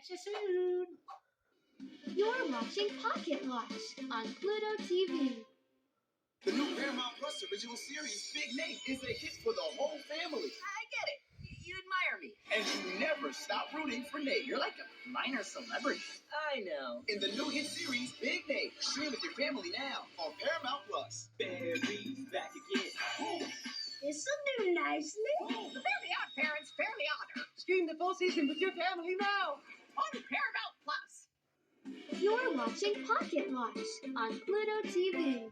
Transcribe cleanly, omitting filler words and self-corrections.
Catch you soon. You're watching Pocket Watch on Pluto TV. The new Paramount Plus original series, Big Nate, is a hit for the whole family. I get it. You admire me. And you never stop rooting for Nate. You're like a minor celebrity. I know. In the new hit series, Big Nate. Stream with your family now on Paramount Plus. Barry's back again. This'll do nicely. Fairly Odd Parents, Fairly Odder. Stream the full season with your family now on Paramount Plus. You're watching Pocket Watch on Pluto TV.